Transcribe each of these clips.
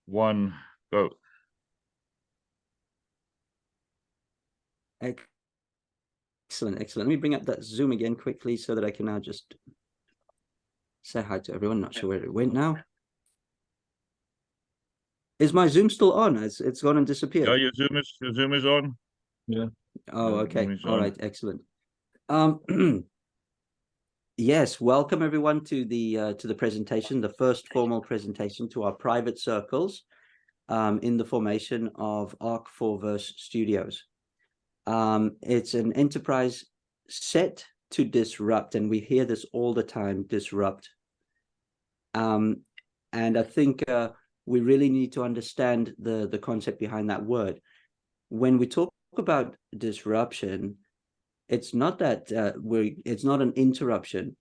one, go. Excellent, excellent. Let me bring up that Zoom again quickly so that I can now just say hi to everyone. Not sure where it went now. Is my Zoom still on? It's gone and disappeared. Yeah, your Zoom is on. Yeah. Oh, okay. All on. right, excellent. Yes, welcome everyone to the presentation, the first formal presentation to our private circles in the formation of Ark4Verse Studios. It's an enterprise set to disrupt, and we hear this all the time, disrupt. And I think we really need to understand the concept behind that word. When we talk about disruption, it's not that it's not an interruption.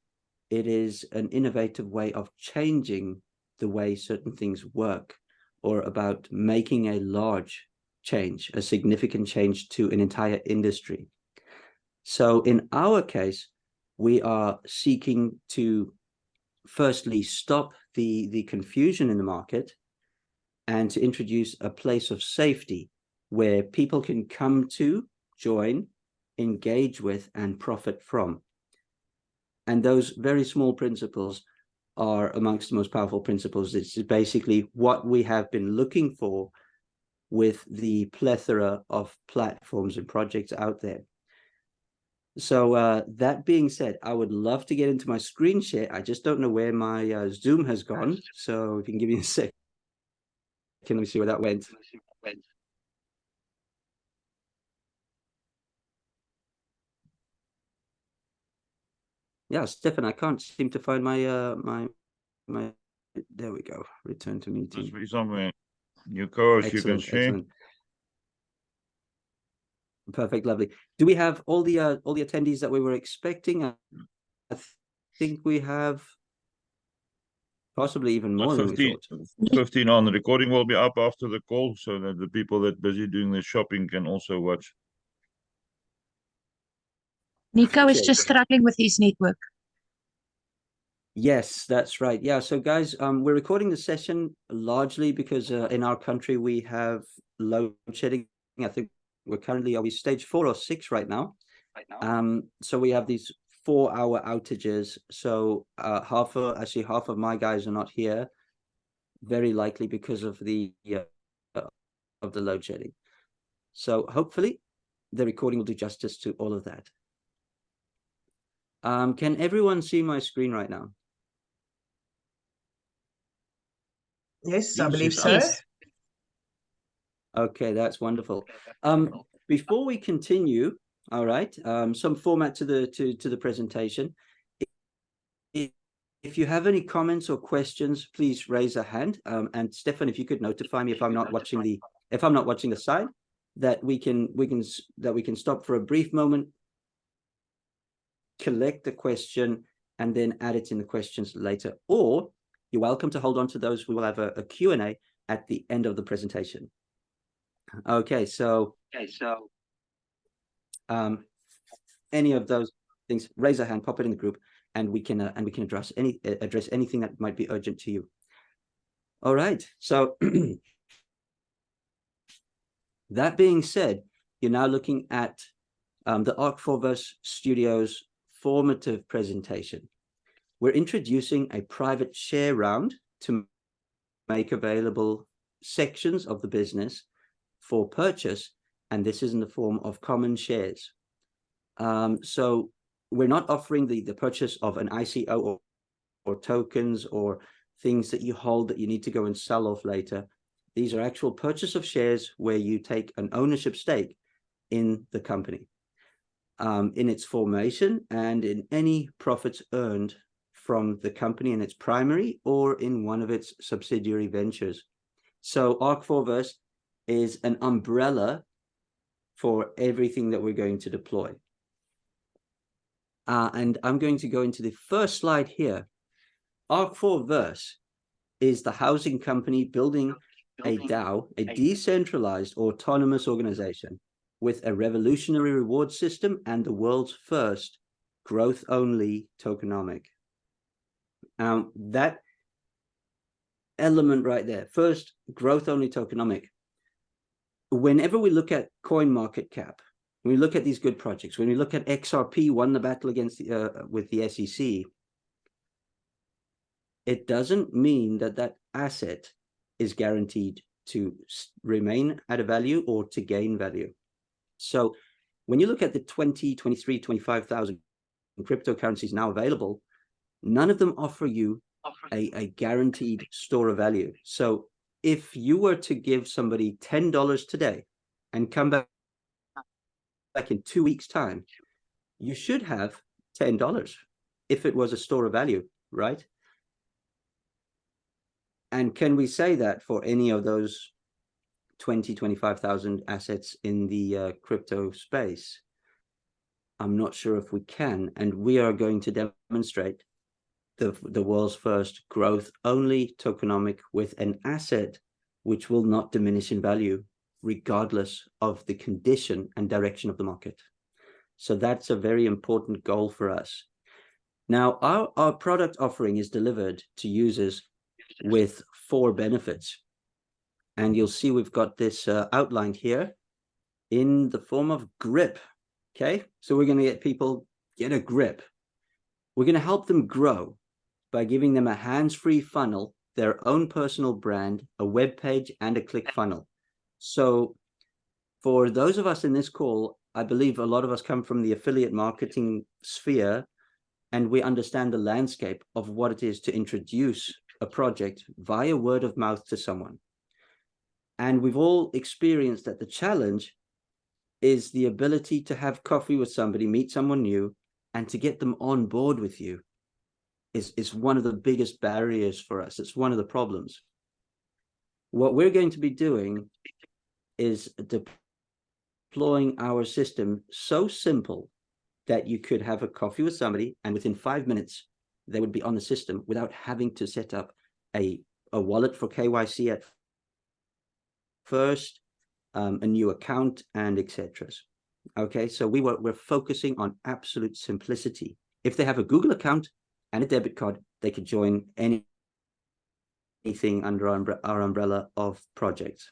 It is an innovative way of changing the way certain things work, or about making a large change, a significant change to an entire industry. So in our case, we are seeking to firstly stop the confusion in the market and to introduce a place of safety where people can come to, join, engage with, and profit from. And those very small principles are amongst the most powerful principles. It's basically what we have been looking for with the plethora of platforms and projects out there. So that being said, I would love to get into my screen share. I just don't know where my Zoom has gone. So if you can give me a sec. Let me see where that went. Yeah, Stefan, I can't seem to find my my there we go. Return to meeting. Must be somewhere. Your co-host, you can share. Excellent. Perfect, lovely. Do we have all the attendees that we were expecting? I think we have possibly even more than we thought. 15 on. The recording will be up after the call so that the people that are busy doing their shopping can also watch. Nico is just struggling with his network. Yes, that's right. Yeah, so guys, we're recording the session largely because in our country we have load shedding. I think we're currently, are we stage 4 or 6 right now? So we have these 4-hour outages. So actually half of my guys are not here, very likely because of the load shedding. So hopefully the recording will do justice to all of that. Can everyone see my screen right now? Yes, I believe so. Okay, that's wonderful. Before we continue, all right, some format to the presentation. If you have any comments or questions, please raise a hand. And Stefan, if you could notify me if I'm not watching the slide, that we can stop for a brief moment, collect the question, and then add it in the questions later. Or you're welcome to hold on to those. We will have a Q&A at the end of the presentation. Okay, so any of those things, raise a hand, pop it in the group, and we can address anything that might be urgent to you. All right, so that being said, you're now looking at the Ark4Verse Studios formative presentation. We're introducing a private share round to make available sections of the business for purchase, and this is in the form of common shares. So we're not offering the purchase of an ICO or tokens or things that you hold that you need to go and sell off later. These are actual purchase of shares where you take an ownership stake in the company, in its formation and in any profits earned from the company in its primary or in one of its subsidiary ventures. So Ark4Verse is an umbrella for everything that we're going to deploy. And I'm going to go into the first slide here. Ark4Verse is the housing company building a DAO, a decentralized autonomous organization with a revolutionary reward system and the world's first growth-only tokenomic. That element right there. First, growth only tokenomic. Whenever we look at coin market cap, when we look at these good projects, when we look at XRP won the battle against with the SEC, it doesn't mean that that asset is guaranteed to remain at a value or to gain value. So when you look at the 20, 23, 25,000 cryptocurrencies now available, none of them offer you a guaranteed store of value. So if you were to give somebody $10 today and come back in 2 weeks' time, you should have $10 if it was a store of value, right? And can we say that for any of those 20, 25,000 assets in the crypto space? I'm not sure if we can, and we are going to demonstrate the world's first growth only tokenomic with an asset which will not diminish in value regardless of the condition and direction of the market. So that's a very important goal for us. Now, our product offering is delivered to users with 4 benefits. And you'll see we've got this outlined here in the form of grip. Okay, so we're going to get people get a grip. We're going to help them grow by giving them a hands-free funnel, their own personal brand, a web page, and a click funnel. So for those of us in this call, I believe a lot of us come from the affiliate marketing sphere, and we understand the landscape of what it is to introduce a project via word of mouth to someone. And we've all experienced that the challenge is the ability to have coffee with somebody, meet someone new, and to get them on board with you is one of the biggest barriers for us. It's one of the problems. What we're going to be doing is deploying our system so simple that you could have a coffee with somebody and within 5 minutes, they would be on the system without having to set up a wallet for KYC at first, a new account, and etc. Okay, so we're focusing on absolute simplicity. If they have a Google account and a debit card, they could join anything under our umbrella of projects.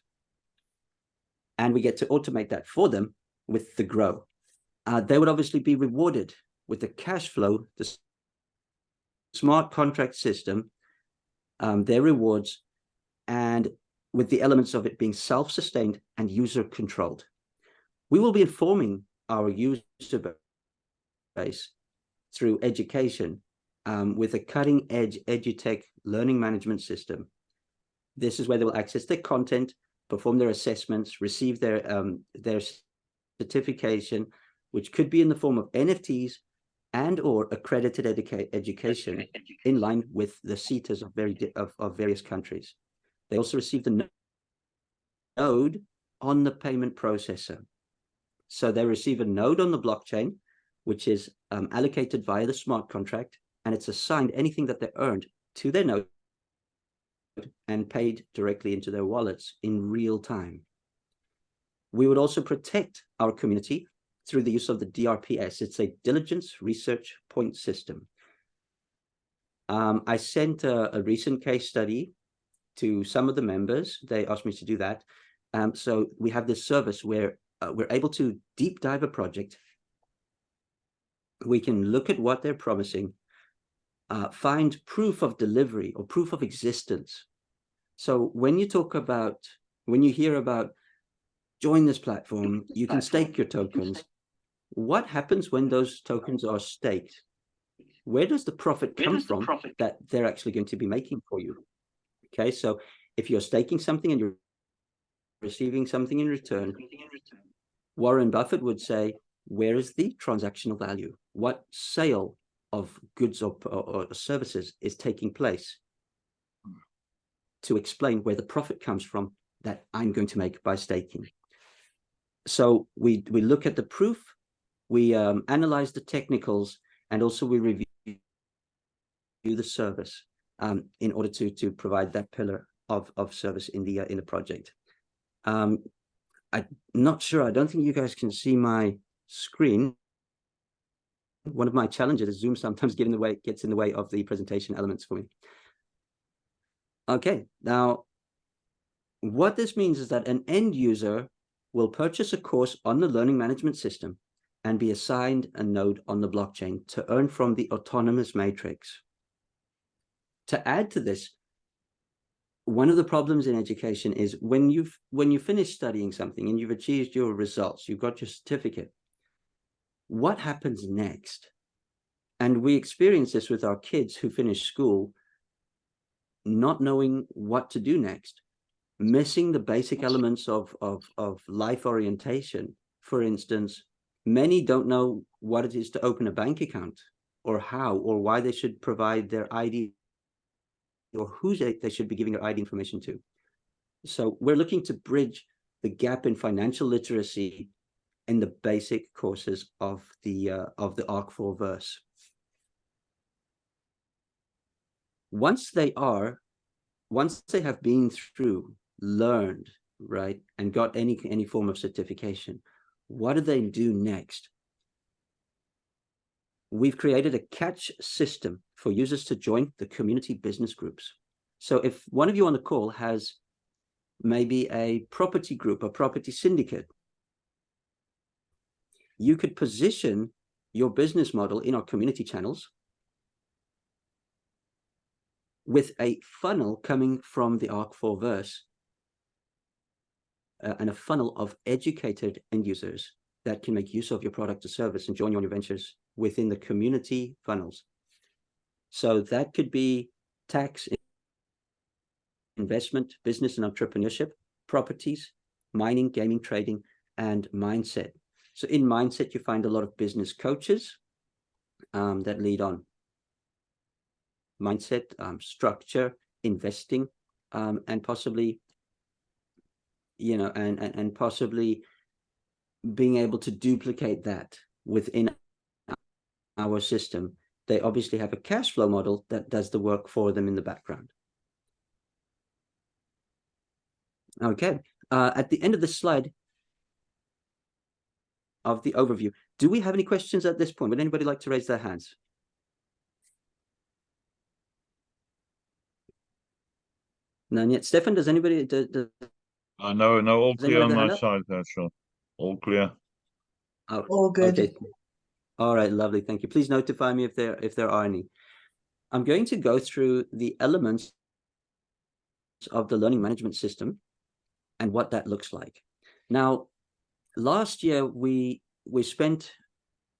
And we get to automate that for them with the Grow. They would obviously be rewarded with the cash flow, the smart contract system, their rewards, and with the elements of it being self-sustained and user-controlled. We will be informing our user base through education with a cutting-edge edutech learning management system. This is where they will access their content, perform their assessments, receive their certification, which could be in the form of NFTs and or accredited education in line with the CETAs of various countries. They also receive the node on the payment processor. So they receive a node on the blockchain, which is allocated via the smart contract, and it's assigned anything that they earned to their node and paid directly into their wallets in real time. We would also protect our community through the use of the DRPS. It's a diligence research point system. I sent a recent case study to some of the members. They asked me to do that. So we have this service where we're able to deep dive a project. We can look at what they're promising, find proof of delivery or proof of existence. So when you hear about join this platform, you can stake your tokens. What happens when those tokens are staked? Where does the profit come from that they're actually going to be making for you? Okay, so if you're staking something and you're receiving something in return, Warren Buffett would say, where is the transactional value? What sale of goods or services is taking place? To explain where the profit comes from that I'm going to make by staking. So we look at the proof, we analyze the technicals, and also we review the service in order to provide that pillar of service in the project. I'm not sure. I don't think you guys can see my screen. One of my challenges is Zoom sometimes gets in the way of the presentation elements for me. Okay, now what this means is that an end user will purchase a course on the learning management system and be assigned a node on the blockchain to earn from the autonomous matrix. To add to this, one of the problems in education is when you finish studying something and you've achieved your results, you've got your certificate, what happens next? And we experience this with our kids who finish school, not knowing what to do next, missing the basic elements of life orientation. For instance, many don't know what it is to open a bank account, or how, or why they should provide their ID, or who they should be giving their ID information to. So we're looking to bridge the gap in financial literacy in the basic courses of the Ark4Verse. Once they have been through, learned, right, and got any form of certification, what do they do next? We've created a catch system for users to join the community business groups. So if one of you on the call has maybe a property group, a property syndicate, you could position your business model in our community channels with a funnel coming from the Ark4Verse and a funnel of educated end users that can make use of your product or service and join you on your ventures within the community funnels. So that could be tax, investment, business and entrepreneurship, properties, mining, gaming, trading, and mindset. So in mindset, you find a lot of business coaches that lead on mindset, structure, investing, and possibly, you know, and possibly being able to duplicate that within our system. They obviously have a cash flow model that does the work for them in the background. Okay, at the end of the slide of the overview, do we have any questions at this point? Would anybody like to raise their hands? None yet. Stefan, does anybody? No, all clear on my side, Sean. All clear. Oh, All good. Okay. All right, lovely. Thank you. Please notify me if there are any. I'm going to go through the elements of the learning management system and what that looks like. Now, last year we spent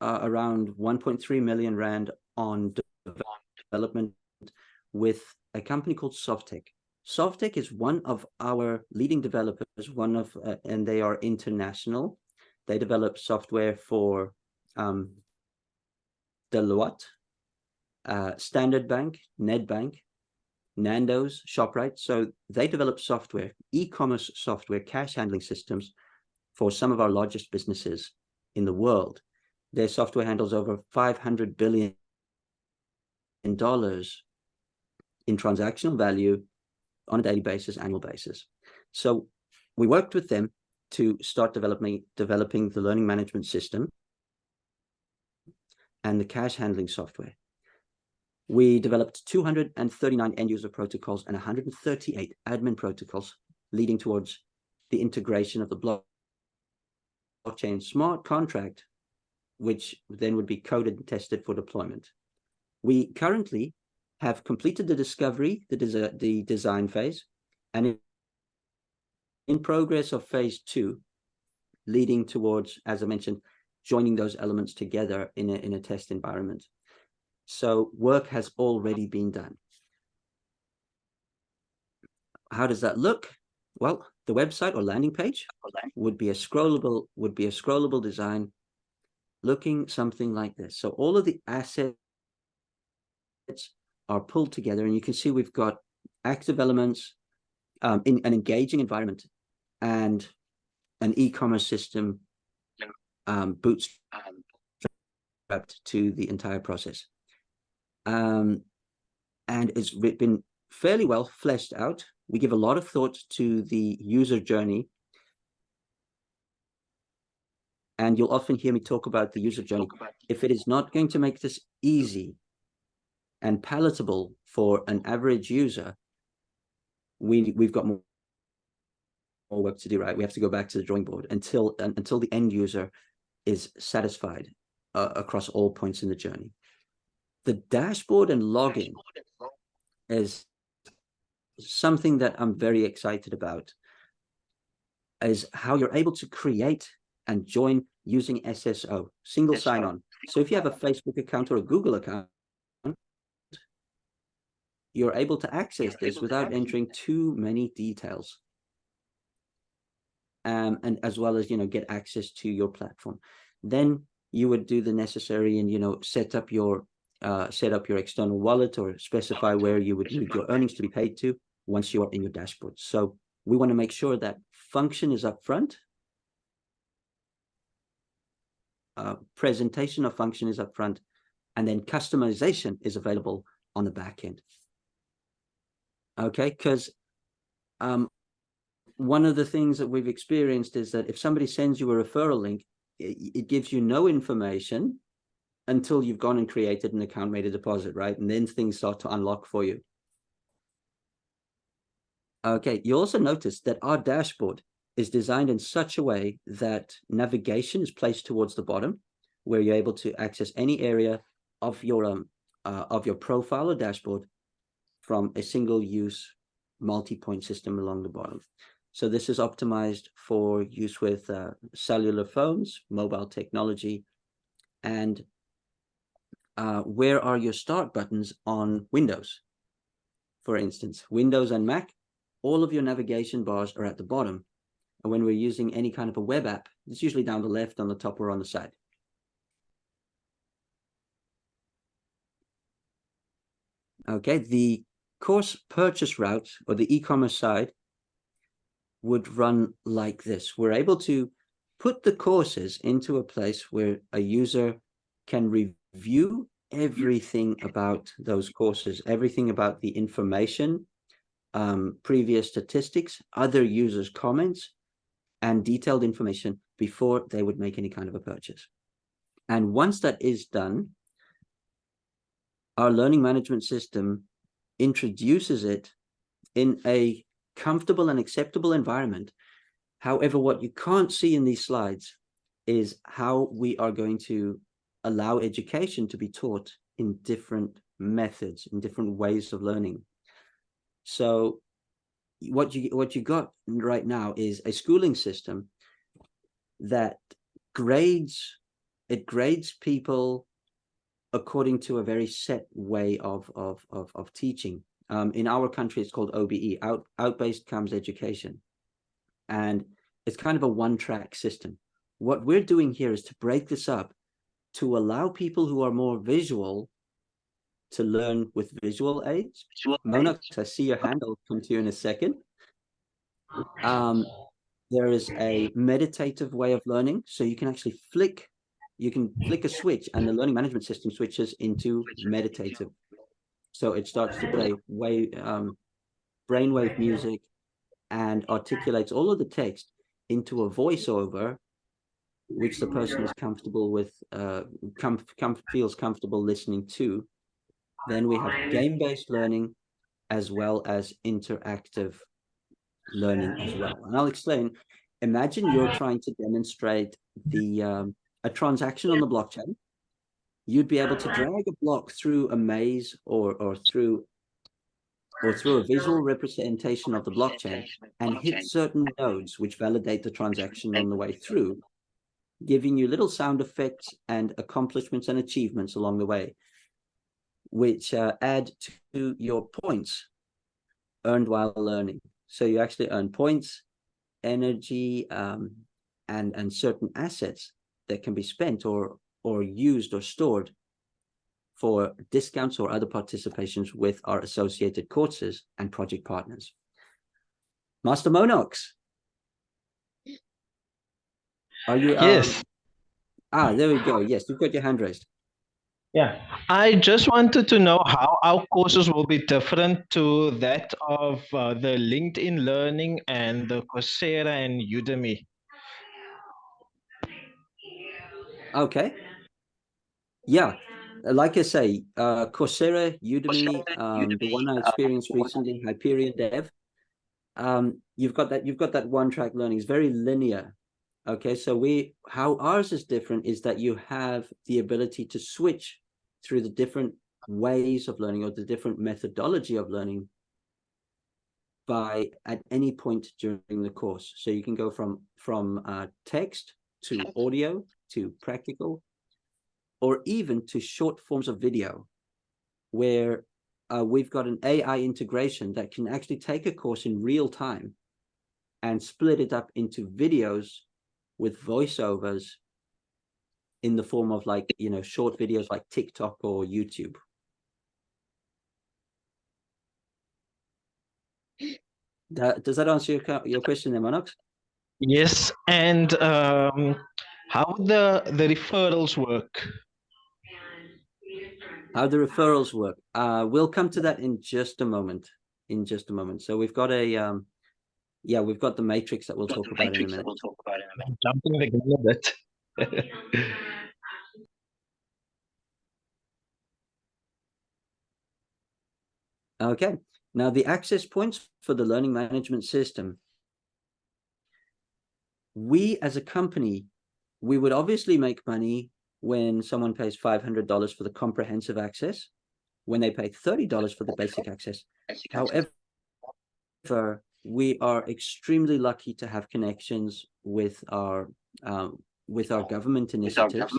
around 1.3 million Rand on development with a company called Softtech. Softtech is one of our leading developers, and they are international. They develop software for Deloitte, Standard Bank, Nedbank, Nando's, ShopRite. So they develop software, e-commerce software, cash handling systems for some of our largest businesses in the world. Their software handles over $500 billion in transactional value on a daily basis, annual basis. So we worked with them to start developing the learning management system and the cash handling software. We developed 239 end user protocols and 138 admin protocols, leading towards the integration of the blockchain smart contract, which then would be coded and tested for deployment. We currently have completed the discovery, the design phase, and in progress of phase 2, leading towards, as I mentioned, joining those elements together in a test environment. So work has already been done. How does that look? Well, the website or landing page would be a scrollable design looking something like this. So all of the assets are pulled together, and you can see we've got active elements in an engaging environment and an e-commerce system bootstrapped to the entire process. And it's been fairly well fleshed out. We give a lot of thought to the user journey. And you'll often hear me talk about the user journey. If it is not going to make this easy and palatable for an average user, we've got more work to do, right? We have to go back to the drawing board until the end user is satisfied across all points in the journey. The dashboard and login is something that I'm very excited about, is how you're able to create and join using SSO, single sign-on. So if you have a Facebook account or a Google account, you're able to access this without entering too many details. And as well as, get access to your platform. Then you would do the necessary and, set up your external wallet or specify where you would need your earnings to be paid to once you are in your dashboard. So we want to make sure that function is up front. Presentation of function is up front, and then customization is available on the back end. Okay, because one of the things that we've experienced is that if somebody sends you a referral link, it gives you no information until you've gone and created an account, made a deposit, right? And then things start to unlock for you. Okay, you also notice that our dashboard is designed in such a way that navigation is placed towards the bottom, where you're able to access any area of your profile or dashboard from a single-use multi-point system along the bottom. So this is optimized for use with cellular phones, mobile technology, and where are your start buttons on Windows? For instance, Windows and Mac, all of your navigation bars are at the bottom. And when we're using any kind of a web app, it's usually down the left, on the top, or on the side. Okay, the course purchase route, or the e-commerce side, would run like this. We're able to put the courses into a place where a user can review everything about those courses, everything about the information, previous statistics, other users' comments, and detailed information before they would make any kind of a purchase. And once that is done, our learning management system introduces it in a comfortable and acceptable environment. However, what you can't see in these slides is how we are going to allow education to be taught in different methods, in different ways of learning. So what you got right now is a schooling system that grades people according to a very set way of teaching. In our country, it's called OBE, out-based comes education. And it's kind of a one-track system. What we're doing here is to break this up to allow people who are more visual to learn with visual aids. Mona, I see your hand. I'll come to you in a second. There is a meditative way of learning. So you can actually flick a switch and the learning management system switches into meditative. So it starts to play brainwave music and articulates all of the text into a voiceover, which the person is comfortable with, feels comfortable listening to. Then we have game-based learning as well as interactive learning as well. And I'll explain. Imagine you're trying to demonstrate a transaction on the blockchain. You'd be able to drag a block through a maze or through a visual representation of the blockchain and hit certain nodes which validate the transaction on the way through, giving you little sound effects and accomplishments and achievements along the way, which add to your points earned while learning. So you actually earn points, energy, and certain assets that can be spent or used or stored for discounts or other participations with our associated courses and project partners. Master Monox, are you? Yes. There we go. Yes, you've got your hand raised. Yeah, I just wanted to know how our courses will be different to that of the LinkedIn Learning and the Coursera and Udemy. Okay. Yeah, like I say, Coursera, Udemy, the one I experienced recently, Hyperion Dev, you've got that one-track learning. It's very linear. Okay, so how ours is different is that you have the ability to switch through the different ways of learning or the different methodology of learning at any point during the course. So you can go from text to audio to practical, or even to short forms of video, where we've got an AI integration that can actually take a course in real time and split it up into videos with voiceovers in the form of, like, short videos like TikTok or YouTube. Does that answer your question there, Manox? Yes, and how the referrals work? How the referrals work? We'll come to that in just a moment. So we've got we've got the matrix that we'll talk about in a minute. Jumping the gun a bit. Okay, now the access points for the learning management system. We as a company, we would obviously make money when someone pays $500 for the comprehensive access, when they pay $30 for the basic access. However, we are extremely lucky to have connections with our government initiatives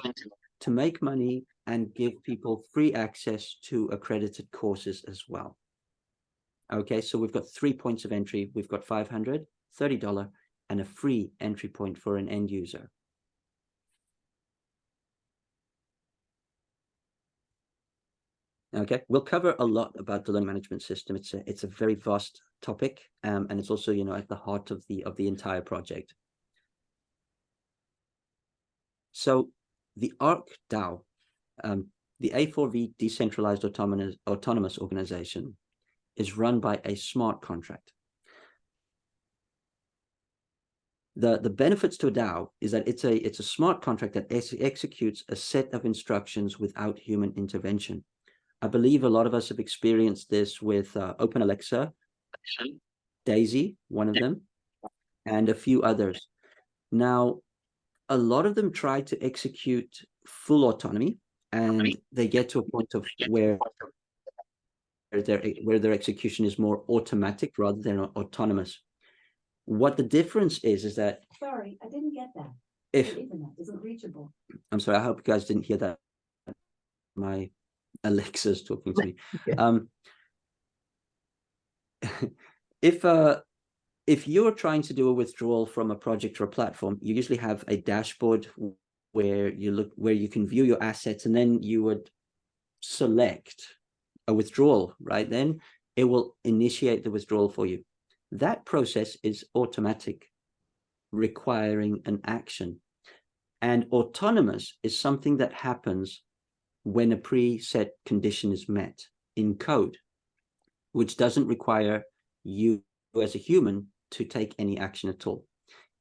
to make money and give people free access to accredited courses as well. Okay, so we've got 3 points of entry. We've got $500, $30, and a free entry point for an end user. Okay, we'll cover a lot about the learning management system. It's a very vast topic, and it's also, at the heart of the entire project. So the Ark DAO, the A4V decentralized autonomous organization, is run by a smart contract. The benefits to a DAO is that it's a smart contract that executes a set of instructions without human intervention. I believe a lot of us have experienced this with Open Alexa, Daisy, one of them, and a few others. Now, a lot of them try to execute full autonomy, and they get to a point of where their execution is more automatic rather than autonomous. What the difference is that... Sorry, I didn't get that. If The internet isn't reachable. I'm sorry, I hope you guys didn't hear that. My Alexa's talking to me. If you're trying to do a withdrawal from a project or a platform, you usually have a dashboard where you can view your assets, and then you would select a withdrawal. Right then, it will initiate the withdrawal for you. That process is automatic, requiring an action. And autonomous is something that happens when a preset condition is met in code, which doesn't require you as a human to take any action at all.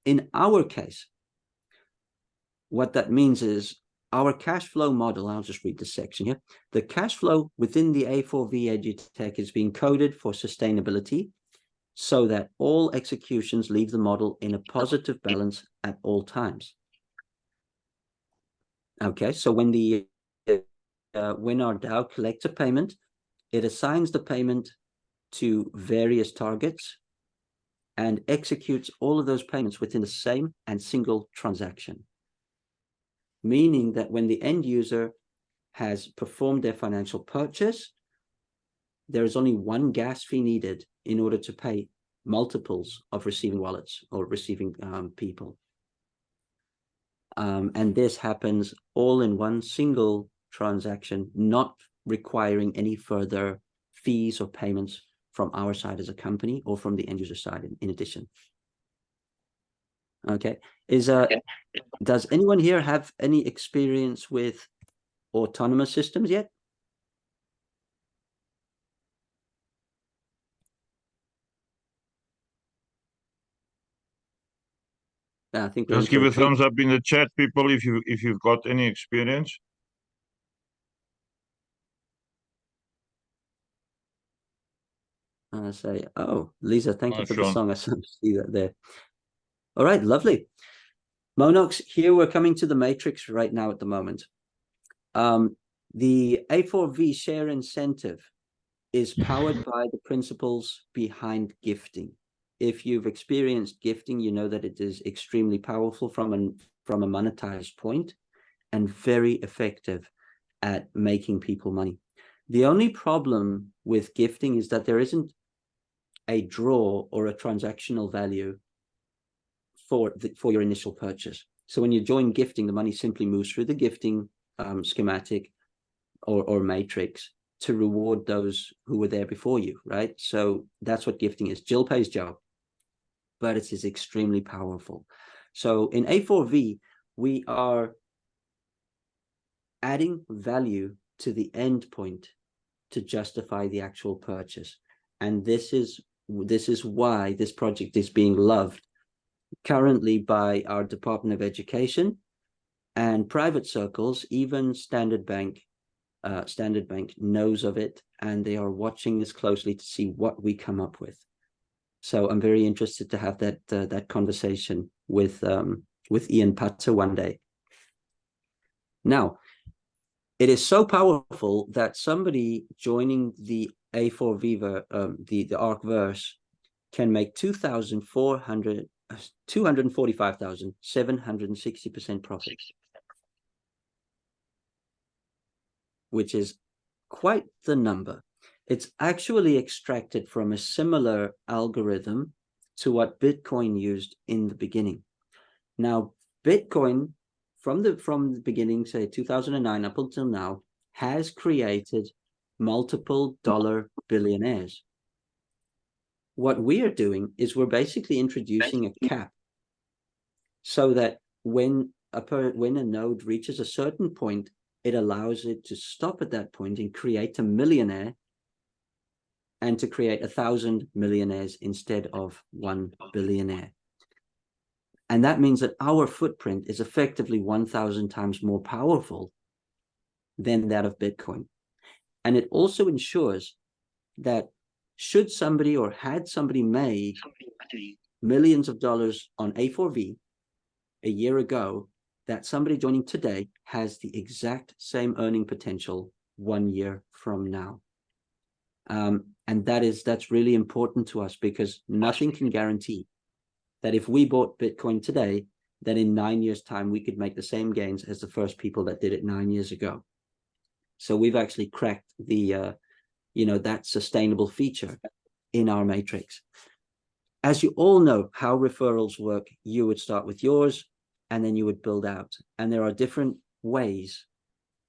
In our case, what that means is our cash flow model, I'll just read this section here. The cash flow within the A4V EduTech is being coded for sustainability so that all executions leave the model in a positive balance at all times. Okay, so when our DAO collects a payment, it assigns the payment to various targets and executes all of those payments within the same and single transaction. Meaning that when the end user has performed their financial purchase, there is only one gas fee needed in order to pay multiples of receiving wallets or receiving people. And this happens all in one single transaction, not requiring any further fees or payments from our side as a company or from the end user side in addition. Okay, does anyone here have any experience with autonomous systems yet? I think just give a thumbs up in the chat, people, if you've got any experience. I say, oh, Lisa, thank you Nice, for the Sean. song. I see that there. All right, lovely. Monox, here we're coming to the matrix right now at the moment. The A4V share incentive is powered by the principles behind gifting. If you've experienced gifting, you know that it is extremely powerful from a monetized point and very effective at making people money. The only problem with gifting is that there isn't a draw or a transactional value for your initial purchase. So when you join gifting, the money simply moves through the gifting schematic or matrix to reward those who were there before you, right? So that's what gifting is. Jill pays Joe, but it is extremely powerful. So in A4V, we are adding value to the endpoint to justify the actual purchase. And this is why this project is being loved currently by our Department of Education and private circles. Even Standard Bank knows of it, and they are watching this closely to see what we come up with. So I'm very interested to have that conversation with Ian Putter one day. Now, it is so powerful that somebody joining the A4V, the Ark4Verse, can make 245,760% profit, which is quite the number. It's actually extracted from a similar algorithm to what Bitcoin used in the beginning. Now, Bitcoin, from the beginning, say 2009 up until now, has created multiple dollar billionaires. What we are doing is we're basically introducing a cap so that when a node reaches a certain point, it allows it to stop at that point and create a millionaire, and to create 1,000 millionaires instead of 1 billionaire. And that means that our footprint is effectively 1,000 times more powerful than that of Bitcoin. And it also ensures that should somebody or had somebody made millions of dollars on A4V a year ago, that somebody joining today has the exact same earning potential 1 year from now. And that's really important to us, because nothing can guarantee that if we bought Bitcoin today, that in 9 years' time, we could make the same gains as the first people that did it 9 years ago. So we've actually cracked that sustainable feature in our matrix. As you all know how referrals work, you would start with yours and then you would build out. And there are different ways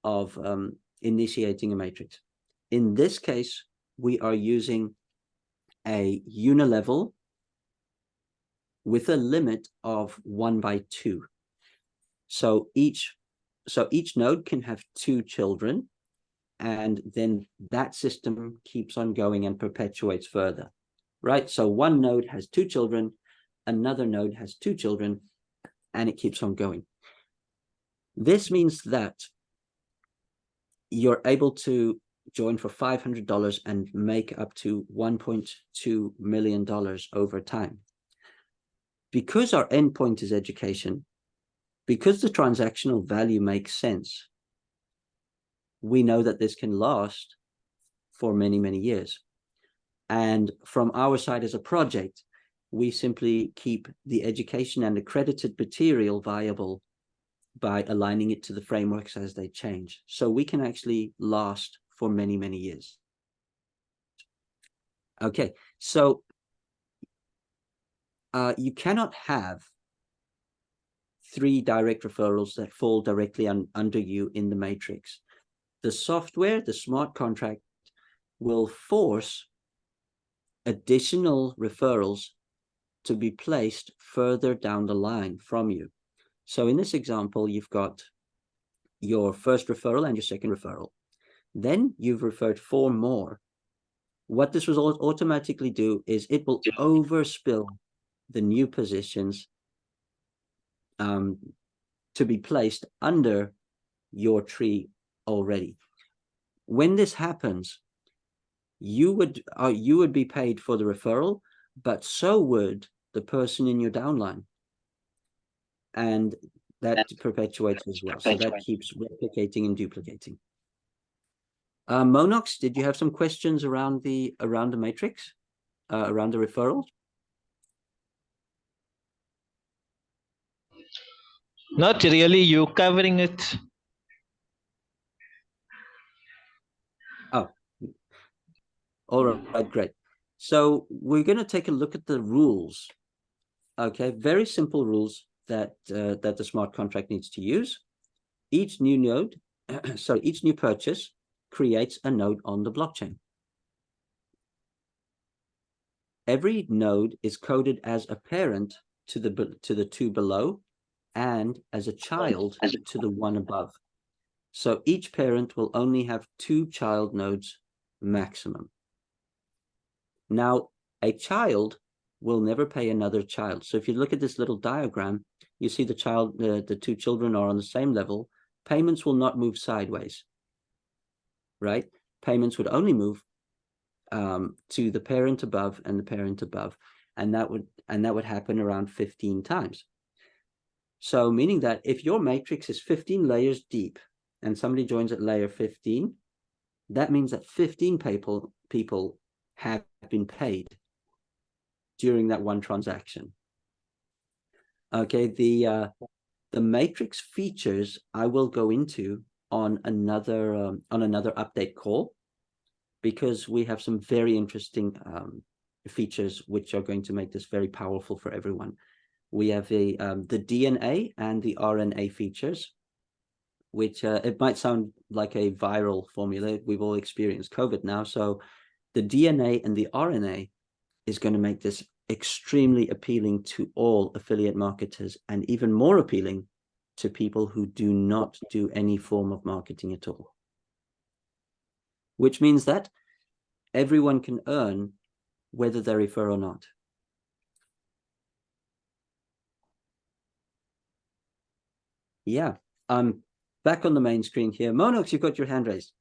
of initiating a matrix. In this case, we are using a unilevel with a limit of 1/2. So each node can have 2 children, and then that system keeps on going and perpetuates further, right? So one node has 2 children, another node has 2 children, and it keeps on going. This means that you're able to join for $500 and make up to $1.2 million over time. Because our endpoint is education, because the transactional value makes sense, we know that this can last for many, many years. And from our side as a project, we simply keep the education and accredited material viable by aligning it to the frameworks as they change. So we can actually last for many, many years. Okay, so you cannot have 3 direct referrals that fall directly under you in the matrix. The software, the smart contract, will force additional referrals to be placed further down the line from you. So in this example, you've got your first referral and your second referral. Then you've referred 4 more. What this will automatically do is it will overspill the new positions to be placed under your tree already. When this happens, you would be paid for the referral, but so would the person in your downline. And that perpetuates as well. So that keeps replicating and duplicating. Monox, did you have some questions around the matrix, around the referrals? Not really, you covering it. Oh, all right, great. So we're going to take a look at the rules. Okay, very simple rules that that the smart contract needs to use. Each new node, so each new purchase creates a node on the blockchain. Every node is coded as a parent to the two below and as a child to the one above. So each parent will only have 2 child nodes maximum. Now, a child will never pay another child. So if you look at this little diagram, you see the 2 children are on the same level. Payments will not move sideways, right? Payments would only move to the parent above and the parent above, and that would happen around 15 times. So meaning that if your matrix is 15 layers deep and somebody joins at layer 15, that means that 15 people have been paid during that one transaction. Okay, the matrix features I will go into on another update call, because we have some very interesting features which are going to make this very powerful for everyone. We have the DNA and the RNA features, which it might sound like a viral formula. We've all experienced COVID now. So the DNA and the RNA is going to make this extremely appealing to all affiliate marketers, and even more appealing to people who do not do any form of marketing at all. Which means that everyone can earn whether they refer or not. Yeah, I'm back on the main screen here. Monox, you've got your hand raised.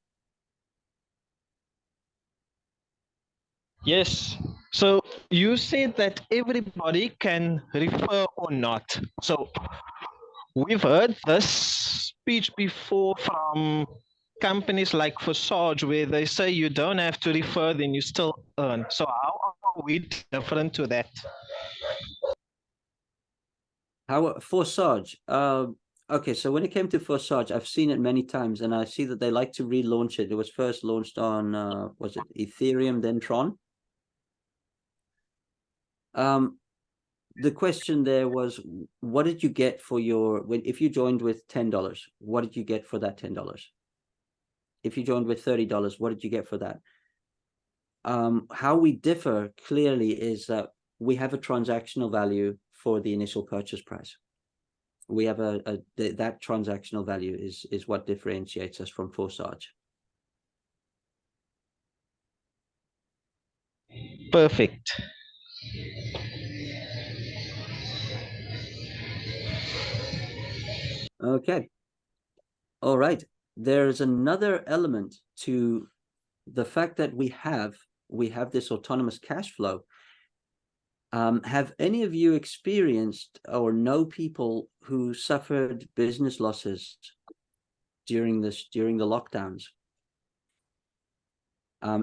Yes. So you said that everybody can refer or not. So we've heard this speech before from companies like Forsage, where they say you don't have to refer, then you still earn. So how are we different to that? How Forsage? Okay, so when it came to Forsage, I've seen it many times, and I see that they like to relaunch it. It was first launched on was it Ethereum, then Tron? The question there was, what did you get for your, if you joined with $10, what did you get for that $10? If you joined with $30, what did you get for that? How we differ clearly is that we have a transactional value for the initial purchase price. We have that transactional value is what differentiates us from Forsage. Perfect. Okay. All right. There's another element to the fact that we have this autonomous cash flow. Have any of you experienced or know people who suffered business losses during the lockdowns?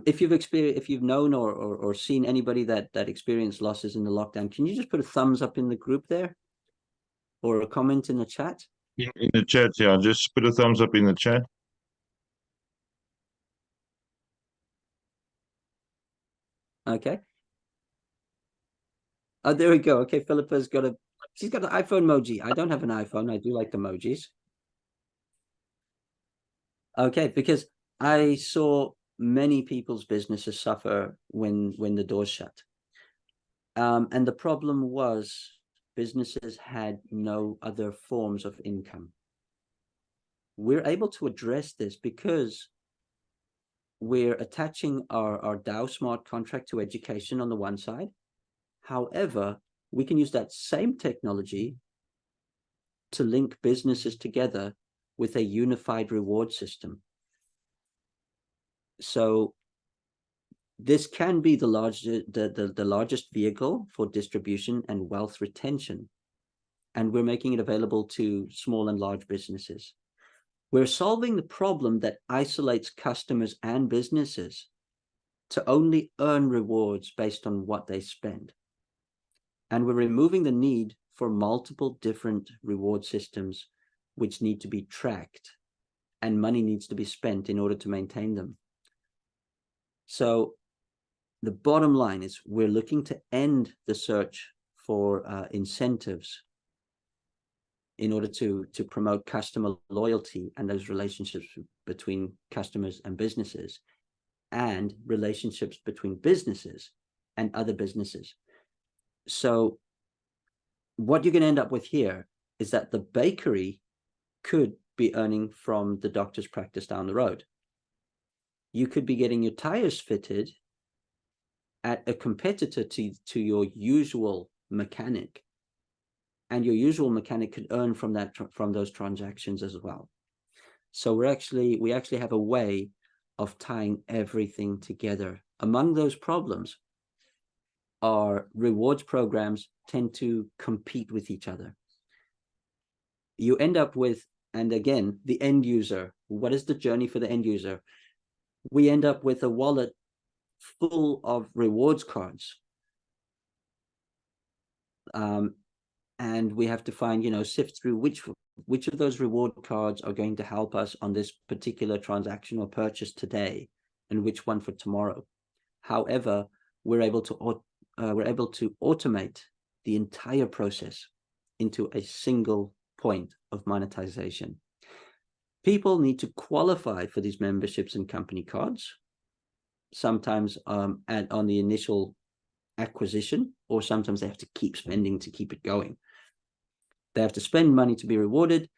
If you've known or seen anybody that experienced losses in the lockdown, can you just put a thumbs up in the group there, or a comment in the chat? In the chat, yeah, just put a thumbs up in the chat. Okay. Oh, there we go. Okay, Philippa's got she's got an iPhone emoji. I don't have an iPhone. I do like emojis. Okay, because I saw many people's businesses suffer when the doors shut. And the problem was businesses had no other forms of income. We're able to address this because we're attaching our DAO smart contract to education on the one side. However, we can use that same technology to link businesses together with a unified reward system. So this can be the largest vehicle for distribution and wealth retention. And we're making it available to small and large businesses. We're solving the problem that isolates customers and businesses to only earn rewards based on what they spend. And we're removing the need for multiple different reward systems which need to be tracked, and money needs to be spent in order to maintain them. So the bottom line is we're looking to end the search for incentives in order to promote customer loyalty and those relationships between customers and businesses, and relationships between businesses and other businesses. So what you're going to end up with here is that the bakery could be earning from the doctor's practice down the road. You could be getting your tires fitted at a competitor to your usual mechanic, and your usual mechanic could earn from that, from those transactions as well. So we actually have a way of tying everything together. Among those problems are rewards programs tend to compete with each other. You end up with, and again, the end user. What is the journey for the end user? We end up with a wallet full of rewards cards. And we have to find, sift through which of those reward cards are going to help us on this particular transaction or purchase today, and which one for tomorrow. However, we're able to automate the entire process into a single point of monetization. People need to qualify for these memberships and company cards, sometimes on the initial acquisition, or sometimes they have to keep spending to keep it going. They have to spend money to be rewarded.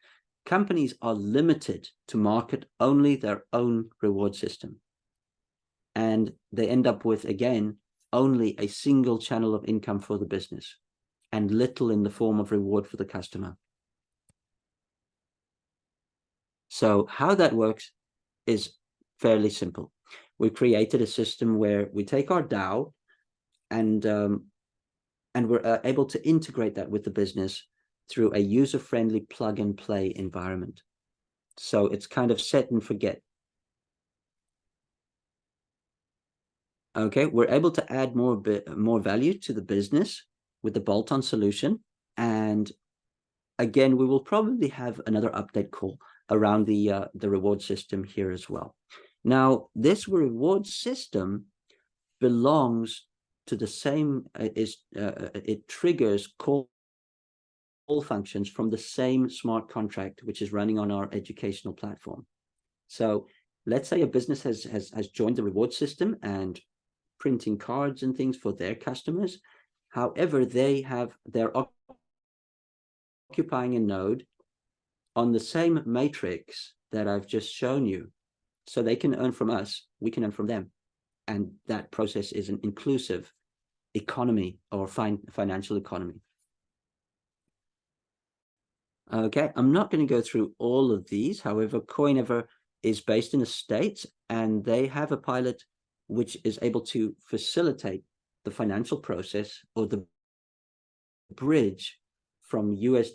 Companies are limited to market only their own reward system. And they end up with, again, only a single channel of income for the business and little in the form of reward for the customer. So how that works is fairly simple. We created a system where we take our DAO and we're able to integrate that with the business through a user-friendly plug-and-play environment. So it's kind of set and forget. Okay, we're able to add more value to the business with the bolt-on solution. And again, we will probably have another update call around the reward system here as well. Now, this reward system belongs to the same, it triggers call functions from the same smart contract, which is running on our educational platform. So let's say a business has joined the reward system and printing cards and things for their customers. However, they're occupying a node on the same matrix that I've just shown you. So they can earn from us, we can earn from them. And that process is an inclusive economy or financial economy. Okay, I'm not going to go through all of these. However, Coinever is based in the States, and they have a pilot which is able to facilitate the financial process, or the bridge from US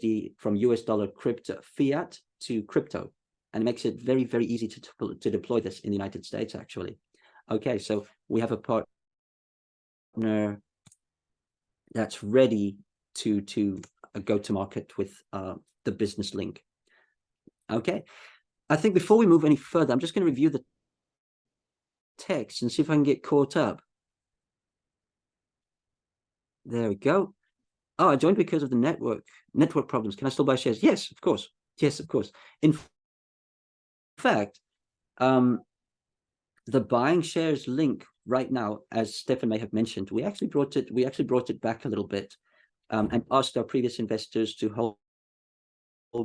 dollar crypto fiat to crypto, and it makes it very, very easy to deploy this in the United States, actually. Okay, so we have a partner that's ready to go to market with the business link. Okay, I think before we move any further, I'm just going to review the text and see if I can get caught up. There we go. Oh, I joined because of the network problems. Can I still buy shares? Yes, of course. Yes, of course. In fact, the buying shares link right now, as Stefan may have mentioned, we actually brought it back a little bit, and asked our previous investors to hold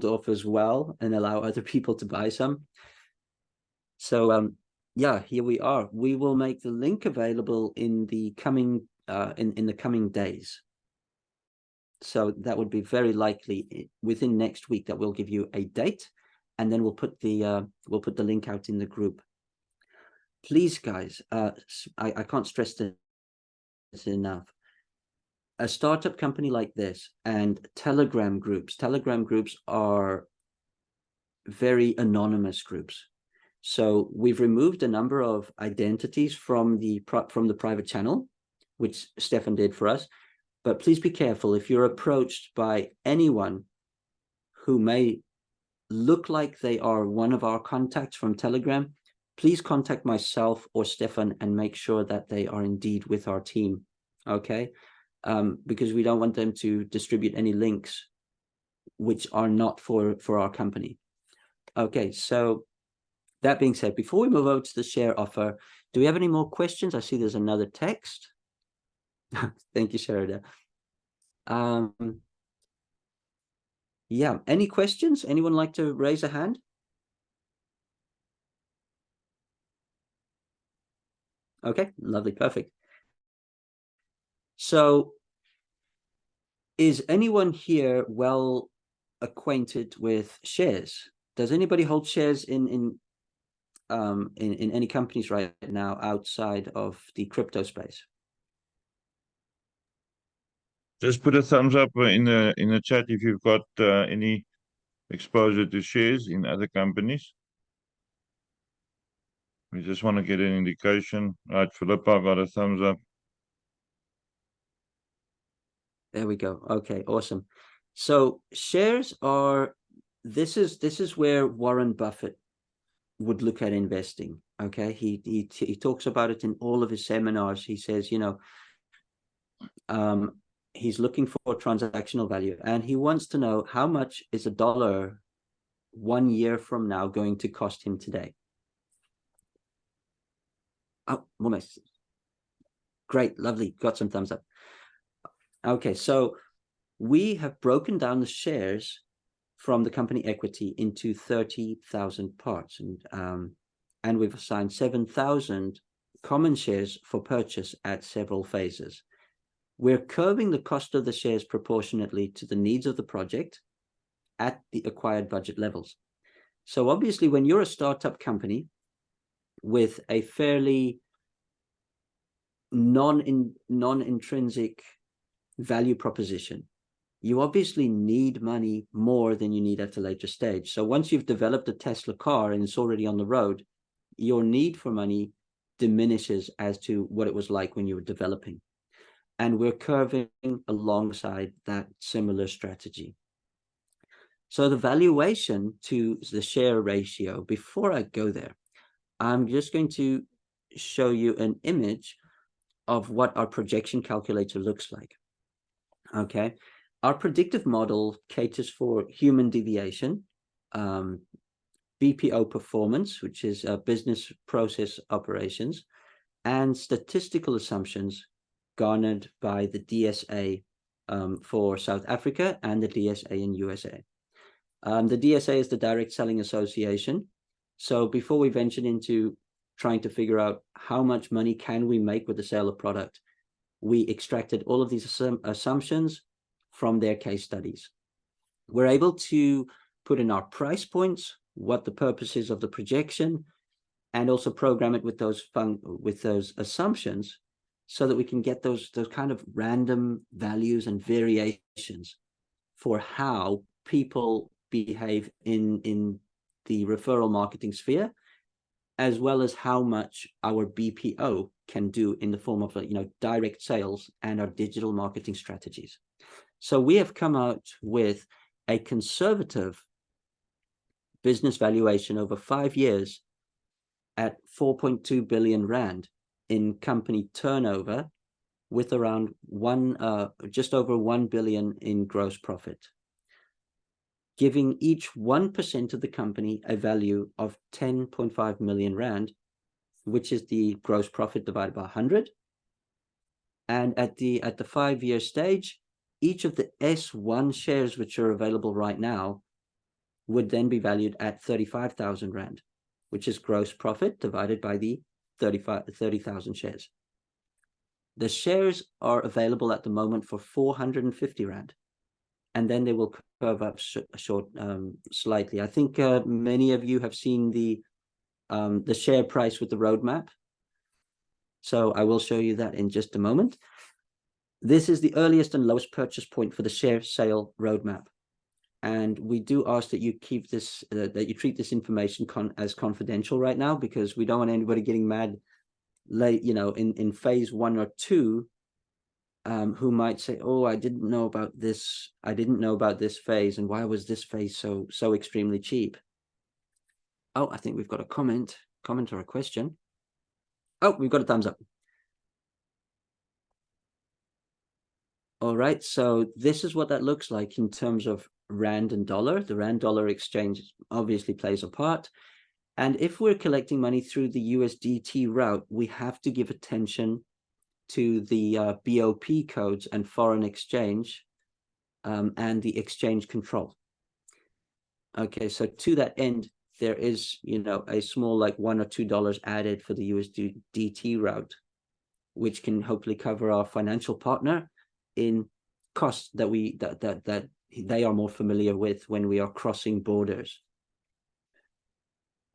off as well and allow other people to buy some. So yeah, here we are. We will make the link available in the coming in the coming days. So that would be very likely within next week that we'll give you a date, and then we'll put the link out in the group. please, guys, I can't stress this enough. A startup company like this and Telegram groups are very anonymous groups. So we've removed a number of identities from the private channel, which Stefan did for us. But please be careful if you're approached by anyone who may look like they are one of our contacts from Telegram. Please contact myself or Stefan and make sure that they are indeed with our team. Okay. Because we don't want them to distribute any links which are not for our company. Okay, so that being said, before we move over to the share offer, do we have any more questions? I see there's another text. Thank you, Sharada. Yeah, any questions? Anyone like to raise a hand? Okay, lovely, perfect. So is anyone here well acquainted with shares? Does anybody hold shares in any companies right now outside of the crypto space? Just put a thumbs up in the chat if you've got any exposure to shares in other companies. We just want to get an indication. Right, Philippa got a thumbs up. There we go. Okay, awesome. So shares are, this is where Warren Buffett would look at investing. Okay, he talks about it in all of his seminars. He says, you know, he's looking for transactional value, and he wants to know how much is $1 1 year from now going to cost him today. Oh, almost. Great, lovely. Got some thumbs up. Okay, so we have broken down the shares from the company equity into 30,000 parts, and we've assigned 7,000 common shares for purchase at several phases. We're curving the cost of the shares proportionately to the needs of the project at the acquired budget levels. So obviously, when you're a startup company with a fairly non-intrinsic value proposition, you obviously need money more than you need at a later stage. So once you've developed a Tesla car and it's already on the road, your need for money diminishes as to what it was like when you were developing. And we're curving alongside that similar strategy. So the valuation to the share ratio, before I go there, I'm just going to show you an image of what our projection calculator looks like. Okay, our predictive model caters for human deviation, BPO performance, which is business process operations, and statistical assumptions garnered by the DSA for South Africa and the DSA in USA. The DSA is the Direct Selling Association. So before we ventured into trying to figure out how much money can we make with the sale of product, we extracted all of these assumptions from their case studies. We're able to put in our price points, what the purpose is of the projection, and also program it with those assumptions so that we can get those kind of random values and variations for how people behave in the referral marketing sphere, as well as how much our BPO can do in the form of, you know, direct sales and our digital marketing strategies. So we have come out with a conservative business valuation over 5 years at 4.2 billion Rand in company turnover, with around just over 1 billion in gross profit, giving each 1% of the company a value of 10.5 million Rand, which is the gross profit divided by 100. And at the 5-year stage, each of the S1 shares which are available right now would then be valued at 35,000 Rand, which is gross profit divided by the 30,000 shares. The shares are available at the moment for 450 Rand, and then they will curve up slightly. I think many of you have seen the the share price with the roadmap. So I will show you that in just a moment. This is the earliest and lowest purchase point for the share sale roadmap. And we do ask that you keep this, that you treat this information as confidential right now, because we don't want anybody getting mad late, you know, in phase 1 or 2, who might say, oh, I didn't know about this. I didn't know about this phase. And why was this phase so extremely cheap? Oh, I think we've got a comment or a question. Oh, we've got a thumbs up. All right, so this is what that looks like in terms of Rand and dollar. The Rand dollar exchange obviously plays a part. And if we're collecting money through the USDT route, we have to give attention to the BOP codes and foreign exchange and the exchange control. Okay, so to that end, there is, you know, a small like $1 or $2 added for the USDT route, which can hopefully cover our financial partner in costs that that they are more familiar with when we are crossing borders.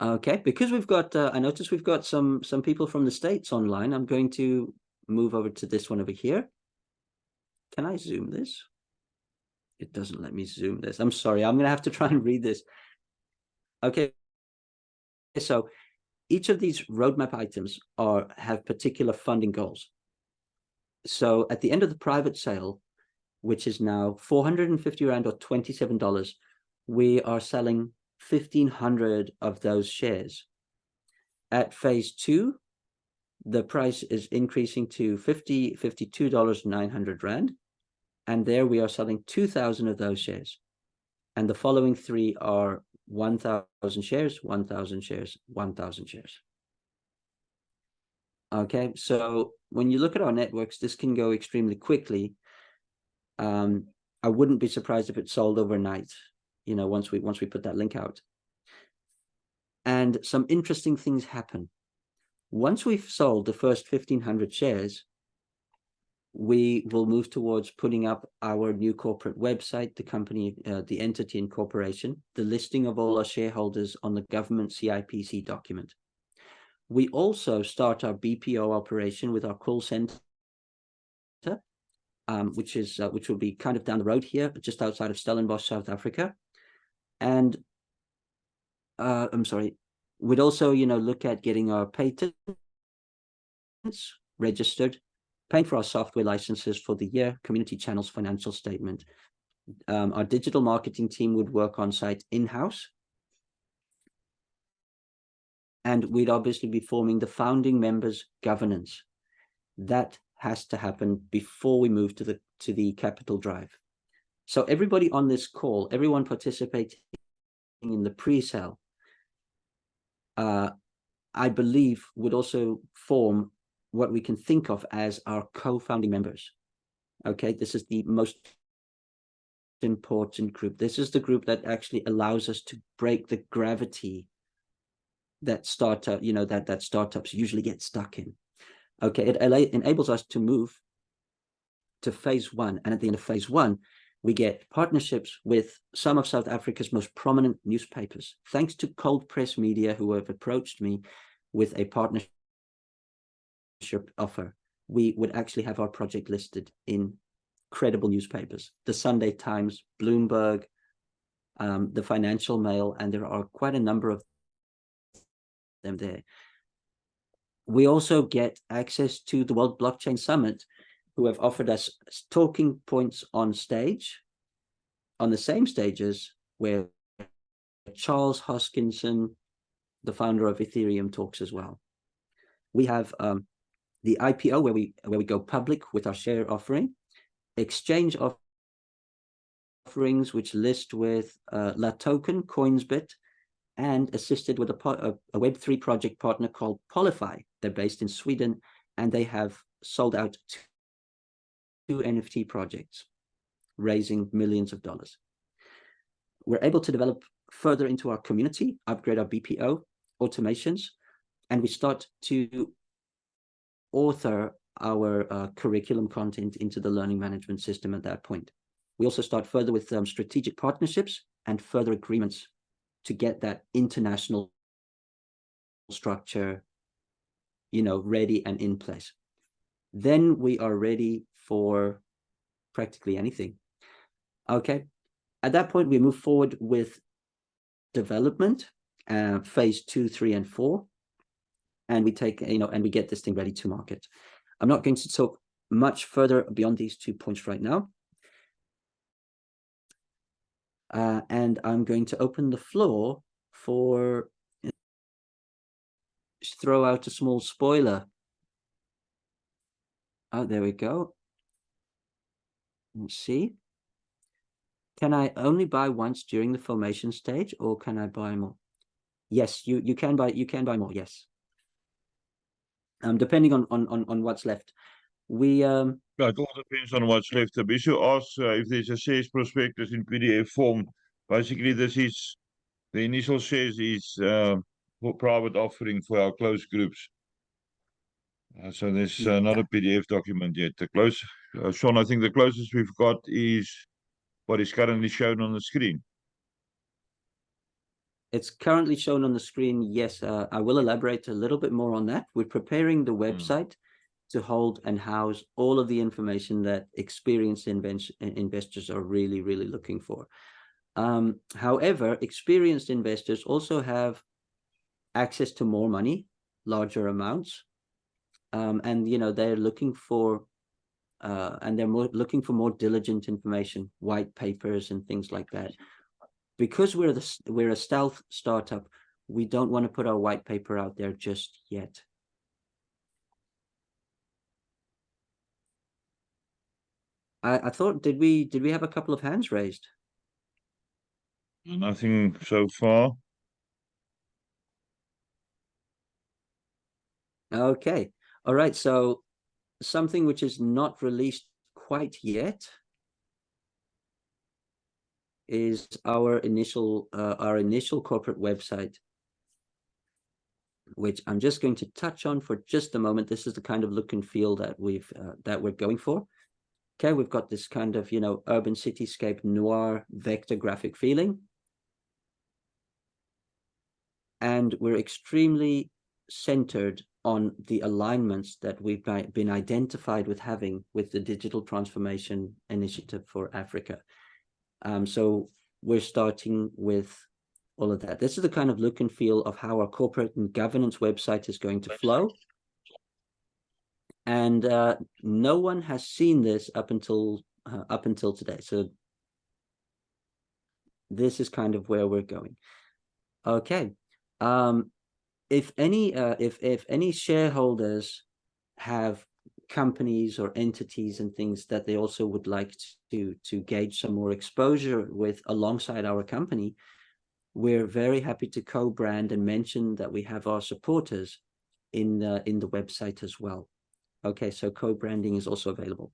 Okay, because we've got I noticed we've got some people from the States online. I'm going to move over to this one over here. Can I zoom this? It doesn't let me zoom this. I'm sorry, I'm gonna have to try and read this. Okay, so each of these roadmap items have particular funding goals. So at the end of the private sale, which is now 450 Rand or $27, we are selling 1,500 of those shares. At phase 2, the price is increasing to $52.900 Rand. And there we are selling 2,000 of those shares. And the following 3 are 1,000 shares, 1,000 shares, 1,000 shares. Okay, so when you look at our networks, this can go extremely quickly. I wouldn't be surprised if it sold overnight, you know, once we put that link out. And some interesting things happen. Once we've sold the first 1,500 shares, we will move towards putting up our new corporate website, the company, the entity incorporation, the listing of all our shareholders on the government CIPC document. We also start our BPO operation with our call center, which will be kind of down the road here, just outside of Stellenbosch, South Africa. And I'm sorry, we'd also, you know, look at getting our patents registered, paying for our software licenses for the year, community channels, financial statement. Our digital marketing team would work on site in-house. And we'd obviously be forming the founding members governance. That has to happen before we move to the capital drive. So everybody on this call, everyone participating in the pre-sale, I believe would also form what we can think of as our co-founding members. Okay, this is the most important group. This is the group that actually allows us to break the gravity that that startups usually get stuck in. Okay, it enables us to move to phase 1, and at the end of phase 1, we get partnerships with some of South Africa's most prominent newspapers. Thanks to Cold Press Media, who have approached me with a partnership offer, we would actually have our project listed in credible newspapers, the Sunday Times, Bloomberg, the Financial Mail, and there are quite a number of them there. We also get access to the World Blockchain Summit, who have offered us talking points on stage, on the same stages where Charles Hoskinson, the founder of Ethereum, talks as well. We have the IPO where we go public with our share offering, exchange offerings which list with La Token, Coinsbit, and assisted with a Web3 project partner called Polify. They're based in Sweden, and they have sold out 2 NFT projects, raising millions of dollars. We're able to develop further into our community, upgrade our BPO automations, and we start to author our curriculum content into the learning management system at that point. We also start further with strategic partnerships and further agreements to get that international structure, you know, ready and in place. Then we are ready for practically anything. Okay. At that point, we move forward with development, phase 2, 3, and 4. And we take, you know, and we get this thing ready to market. I'm not going to talk much further beyond these 2 points right now. And I'm going to open the floor for, throw out a small spoiler. Oh, there we go. Let's see. Can I only buy once during the formation stage, or can I buy more? Yes, you can buy more, yes. Depending on what's left. We Yeah, it all depends on what's left. Bishu asks if there's a shares prospectus in PDF form. Basically, this is the initial shares is for private offering for our closed groups. So there's not a PDF document yet. The close, Sean, I think the closest we've got is what is currently shown on the screen. It's currently shown on the screen. Yes, I will elaborate a little bit more on that. We're preparing the website to hold and house all of the information that experienced investors are really, really looking for. However, experienced investors also have access to more money, larger amounts, and you know they're looking for, looking for more diligent information, white papers and things like that. Because we're a stealth startup, we don't want to put our white paper out there just yet. I thought, did we have a couple of hands raised? Nothing so far. Okay. All right. So something which is not released quite yet is our initial corporate website, which I'm just going to touch on for just a moment. This is the kind of look and feel that we're going for. Okay, we've got this kind of, you know, urban cityscape noir vector graphic feeling. And we're extremely centered on the alignments that we've been identified with having with the Digital Transformation Initiative for Africa. So we're starting with all of that. This is the kind of look and feel of how our corporate and governance website is going to flow. And no one has seen this up until today. So this is kind of where we're going. Okay. If any shareholders have companies or entities and things that they also would like to gauge some more exposure with alongside our company, we're very happy to co-brand and mention that we have our supporters in the website as well. Okay, so co-branding is also available.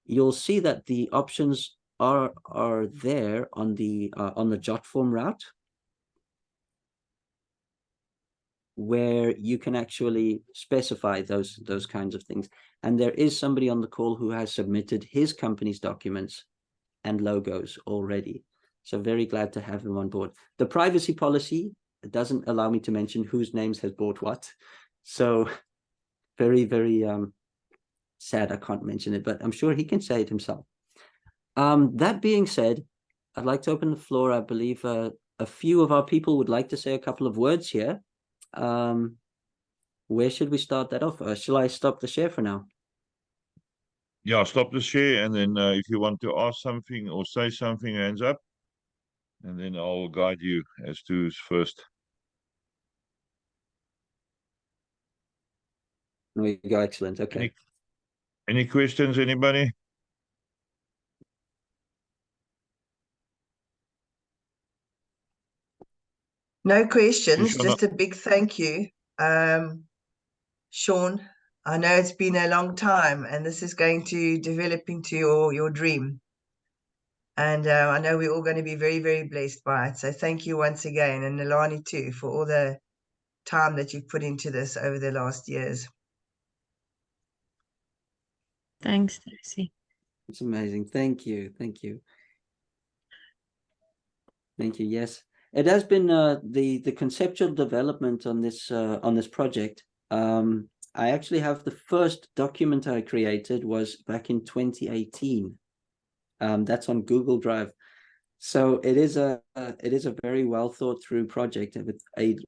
You'll see that the options are there on the JotForm route, where you can actually specify those kinds of things. And there is somebody on the call who has submitted his company's documents and logos already. So very glad to have him on board. The privacy policy doesn't allow me to mention whose names has bought what. So very, very sad I can't mention it, but I'm sure he can say it himself. That being said, I'd like to open the floor. I believe a few of our people would like to say a couple of words here. Where should we start that off? Shall I stop the share for now? Yeah, stop the share, and then if you want to ask something or say something, hands up, and then I'll guide you as to who's first. There we go. Excellent. Okay. Any questions, anybody? No questions, Sean, just a big thank you. Sean, I know it's been a long time and this is going to develop into your dream. And I know we're all going to be very, very blessed by it. So thank you once again, and Nalani too, for all the time that you've put into this over the last years. Thanks, Tracy. It's amazing. Thank you. Thank you. Thank you. Yes. It has been the conceptual development on this project. I actually have the first document I created was back in 2018. That's on Google Drive. So it is a very well thought through project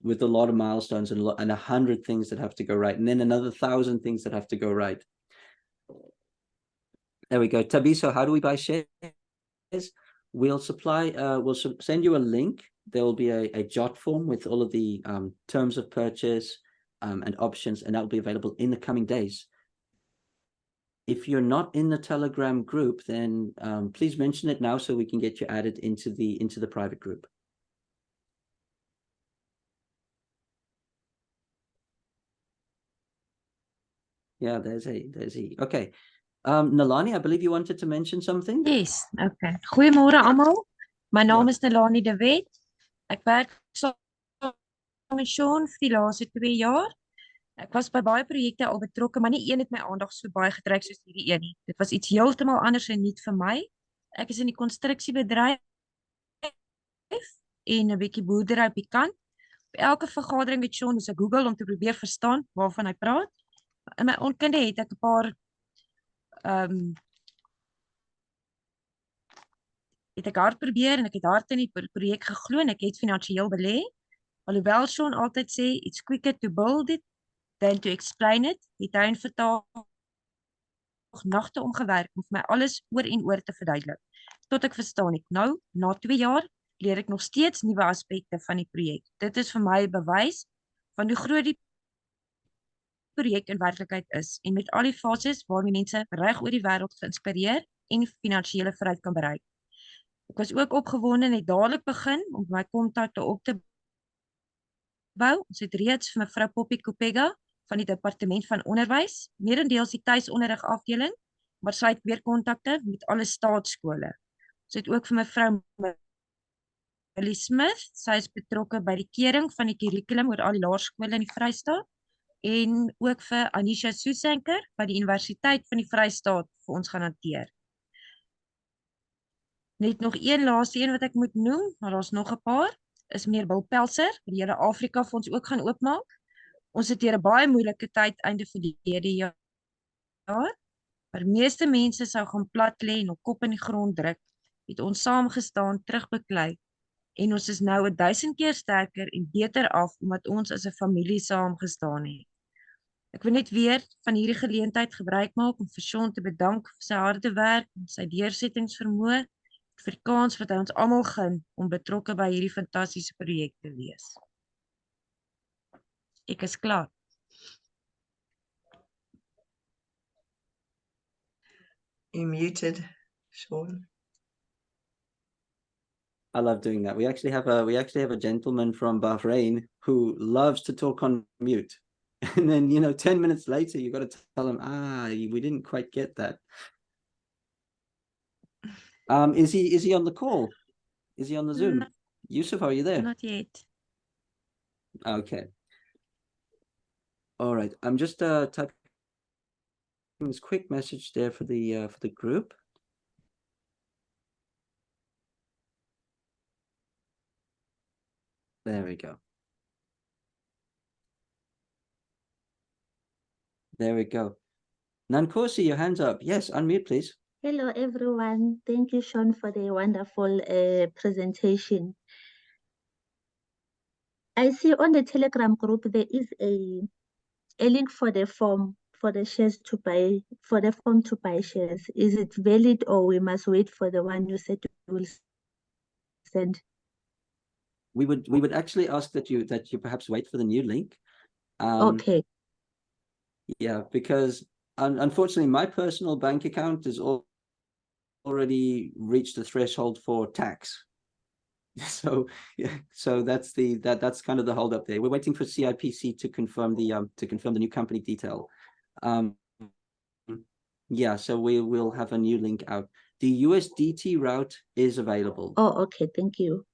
with a lot of milestones and 100 things that have to go right, and then another 1,000 things that have to go right. There we go. Tabiso, how do we buy shares? We'll send you a link. There will be a jot form with all of the terms of purchase and options, and that will be available in the coming days. If you're not in the Telegram group, then please mention it now so we can get you added into the private group. Yeah, there's a okay. Nalani, I believe you wanted to mention something. Yes, okay. Goeiemôre almal. My naam Ja. is Nalani de Wet. Ek werk saam met Sean vir die laaste 2 jaar. Ek was by baie projekte al betrokke, maar nie een het my aandag so baie getrek soos hierdie een nie. Dit was iets heeltemal anders en nuut vir my. Ek is in die konstruksiebedryf en 'n bietjie boerdery op die kant. Op elke vergadering met Sean moes ek Google om te probeer verstaan waarvan hy praat. In my onkunde het ek 'n paar het ek hard probeer en ek het hard in die projek geglo en ek het finansiëel belê. Alhoewel Sean altyd sê it's quicker to build it than to explain it, het hy in vertaal nagte omgewerk om vir my alles oor en oor te verduidelik. Tot ek verstaan het. Nou, na 2 jaar, leer ek nog steeds nuwe aspekte van die projek. Dit is vir my 'n bewys van hoe groot die projek in werklikheid is en met al die fases waarmee mense reg oor die wêreld geïnspireer en finansiële vooruit kan bereik. Ek was ook opgewonde en het dadelik begin om my kontakte op te bou. Ons het reeds vir mevrou Poppy Kopega van die departement van onderwys, meerendeels die tuisonderrig afdeling, maar sy het weer kontakte met alle staatskole. Ons het ook vir mevrou Millie Smith, sy is betrokke by die kering van die kurrikulum oor al die laerskole in die Vrystaat, en ook vir Anisha Soesenker wat die Universiteit van die Vrystaat vir ons gaan hanteer. Net nog een laaste een wat ek moet noem, maar daar's nog 'n paar, is meneer Bill Pelser, wat die hele Afrika vir ons ook gaan oopmaak. Ons het hier 'n baie moeilike tyd einde verlede jaar, maar meeste mense sou gaan plat lê en op kop in die grond druk, het ons saamgestaan, terugbeklei, en ons is nou 1000 keer sterker en beter af, omdat ons as 'n familie saamgestaan het. Ek wil net weer van hierdie geleentheid gebruik maak om vir Sean te bedank vir sy harde werk en sy deursettingsvermoë, vir die kans wat hy ons almal gun om betrokke by hierdie fantastiese projek te wees. Ek is klaar. You muted, Sean. I love doing that. We actually have a gentleman from Bahrain who loves to talk on mute. And then, 10 minutes later, you got to tell him, we didn't quite get that. Is he on the call? Is he on the Zoom? No. Yusuf, are you there? Not yet. Okay. All right. I'm just typing this quick message there for the group. There we go. There we go. Nankosi, your hand's up. Yes, unmute, please. Hello, everyone. Thank you, Sean, for the wonderful presentation. I see on the Telegram group there is a link for the form for the shares to buy, for the form to buy shares. Is it valid, or we must wait for the one you said you will send? We would actually ask that you perhaps wait for the new link. Okay. Yeah, because unfortunately, my personal bank account has already reached the threshold for tax. So yeah, so that's kind of the hold up there. We're waiting for CIPC to confirm the new company detail. Yeah, so we will have a new link out. The USDT route is available. Oh, okay. Thank you.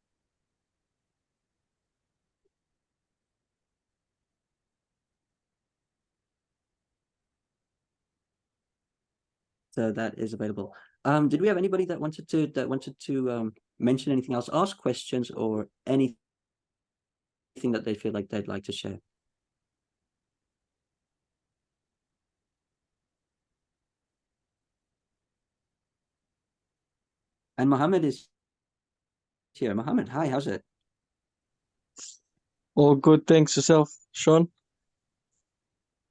So that is available. Did we have anybody that wanted to mention anything else, ask questions or anything that they feel like they'd like to share. And Mohammed is here. Mohammed, hi, how's it? All good, thanks yourself, Sean.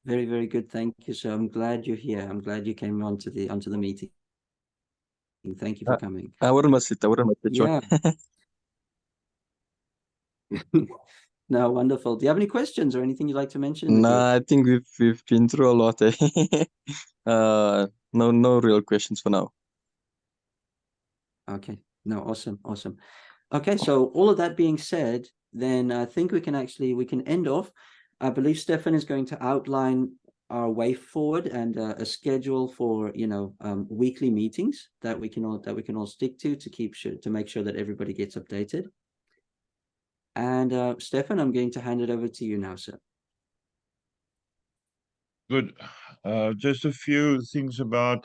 Very, very good. Thank you. So I'm glad you're here. I'm glad you came onto the meeting. Thank you for coming. I wouldn't miss it, Sean. Yeah. No, wonderful. Do you have any questions or anything you'd like to mention in the group? Nah, I think we've been through a lot. No real questions for now. Okay. No, awesome. Okay, so all of that being said, then I think we can end off. I believe Stefan is going to outline our way forward and a schedule for weekly meetings that we can all stick to make sure that everybody gets updated. And Stefan, I'm going to hand it over to you now, sir. Good. Just a few things about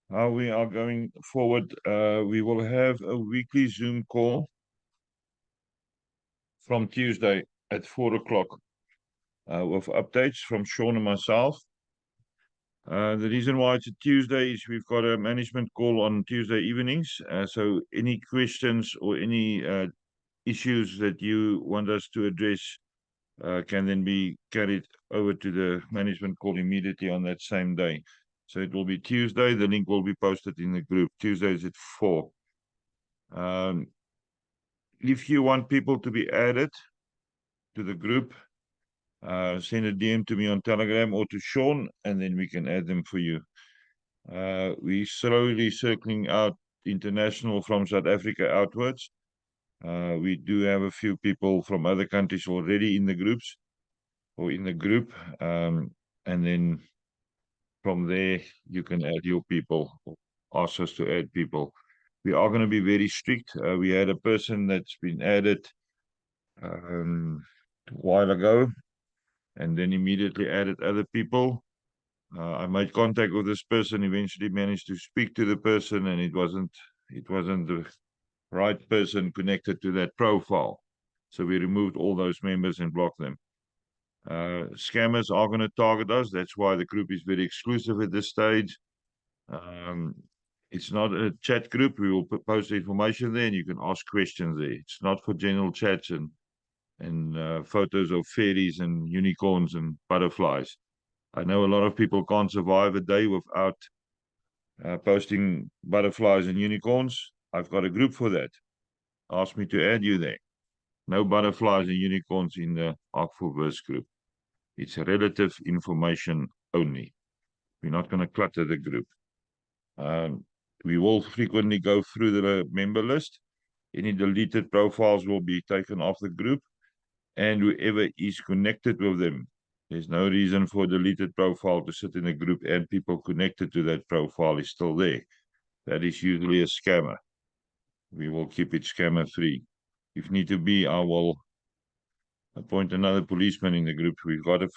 how we are going forward. We will have a weekly Zoom call from Tuesday at 4 o'clock with updates from Sean and myself. The reason why it's a Tuesday is we've got a management call on Tuesday evenings. So any questions or any issues that you want us to address can then be carried over to the management call immediately on that same day. So it will be Tuesday. The link will be posted in the group. Tuesdays at 4. If you want people to be added to the group, send a DM to me on Telegram or to Sean, and then we can add them for you. We're slowly circling out international from South Africa outwards. We do have a few people from other countries already in the groups or in the group. And then from there, you can add your people, or ask us to add people. We are going to be very strict. We had a person that's been added a while ago and then immediately added other people. I made contact with this person, eventually managed to speak to the person, and it wasn't the right person connected to that profile. So we removed all those members and blocked them. Scammers are going to target us. That's why the group is very exclusive at this stage. It's not a chat group. We will post the information there and you can ask questions there. It's not for general chats and photos of fairies and unicorns and butterflies. I know a lot of people can't survive a day without posting butterflies and unicorns. I've got a group for that. Ask me to add you there. No butterflies and unicorns in the Ark4Verse group. It's relative information only. We're not going to clutter the group. We will frequently go through the member list. Any deleted profiles will be taken off the group, and whoever is connected with them. There's no reason for a deleted profile to sit in a group and people connected to that profile is still there. That is usually a scammer. We will keep it scammer free. If need to be, I will appoint another policeman in the group. We've got a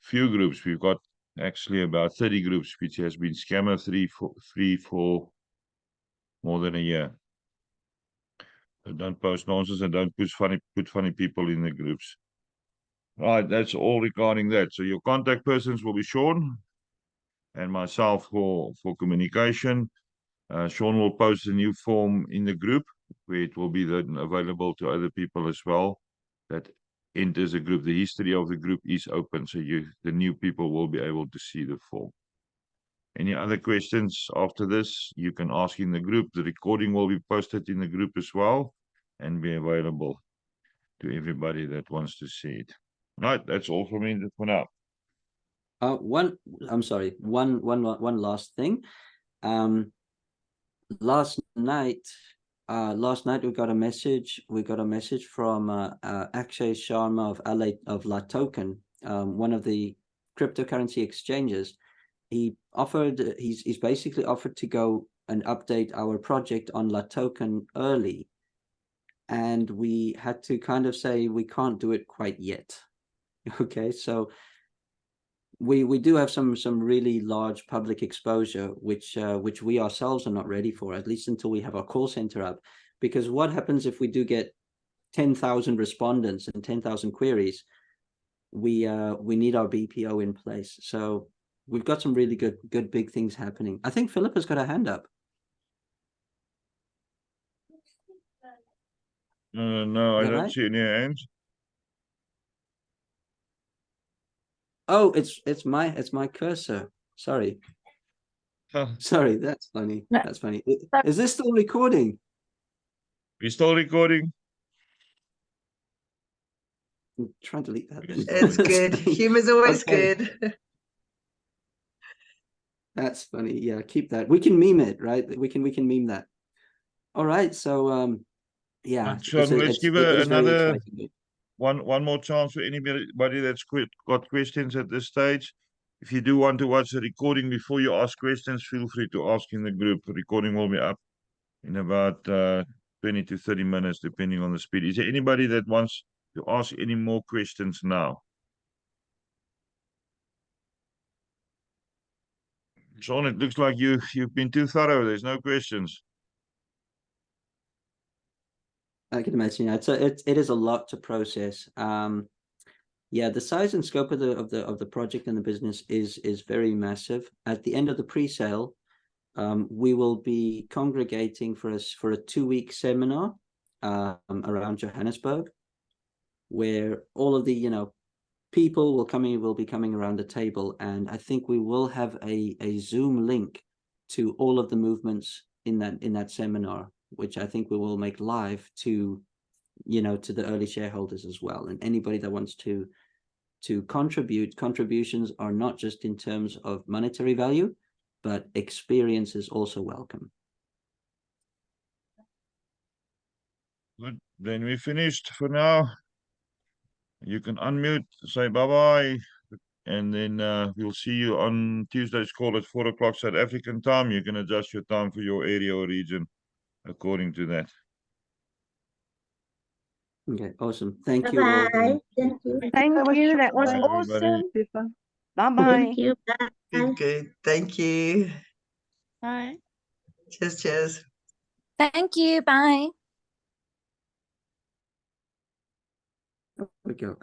few groups. We've got actually about 30 groups, which has been scammer free for more than a year. So don't post nonsense and don't put funny people in the groups. Right, that's all regarding that. So your contact persons will be Sean and myself for communication. Sean will post a new form in the group where it will be then available to other people as well that enters a group. The history of the group is open, so the new people will be able to see the form. Any other questions after this, you can ask in the group. The recording will be posted in the group as well and be available to everybody that wants to see it. Right, that's all from me for now. One last thing. Last night we got a message from Akshay Sharma of Latoken, one of the cryptocurrency exchanges. He's basically offered to go and update our project on Latoken early, and we had to kind of say we can't do it quite yet. Okay, so we do have some really large public exposure, which we ourselves are not ready for, at least until we have our call center up. Because what happens if we do get 10,000 respondents and 10,000 queries, we need our BPO in place. So we've got some really good big things happening. I think Philippa's got her hand up. No, I that don't right? see any hands. Oh, it's my cursor. Sorry. Sorry, that's funny. No. That's funny. Is this still recording? We're still recording. Try and delete that then. It's That's good. funny. Humor's always Okay. good. That's funny. Yeah, keep that. We can meme it, right? We can meme that. All right. So yeah, Sean, let's give it is very another exciting. one more chance for anybody that's got questions at this stage. If you do want to watch the recording before you ask questions, feel free to ask in the group. The recording will be up in about 20 to 30 minutes, depending on the speed. Is there anybody that wants to ask any more questions now? Sean, it looks like you've been too thorough. There's no questions. I can imagine. Yeah, it is a lot to process. Yeah, the size and scope of the project and the business is very massive. At the end of the pre-sale, we will be congregating for a 2-week seminar around Johannesburg, where all of the people will be coming around the table, and I think we will have a Zoom link to all of the movements in that seminar, which I think we will make live to the early shareholders as well, and anybody that wants to contribute. Contributions are not just in terms of monetary value, but experience is also welcome. Good. Then we finished for now. You can unmute, say bye-bye, and then we'll see you on Tuesday's call at 4 o'clock South African time. You can adjust your time for your area or region according to that. Okay, awesome. Thank you all. Bye-bye. Thank you. Thank you. That was Bye, everybody. awesome. Bye-bye. Thank you. Bye. Good, good. Thank you. Bye. Cheers, cheers. Thank you. Bye. There we go.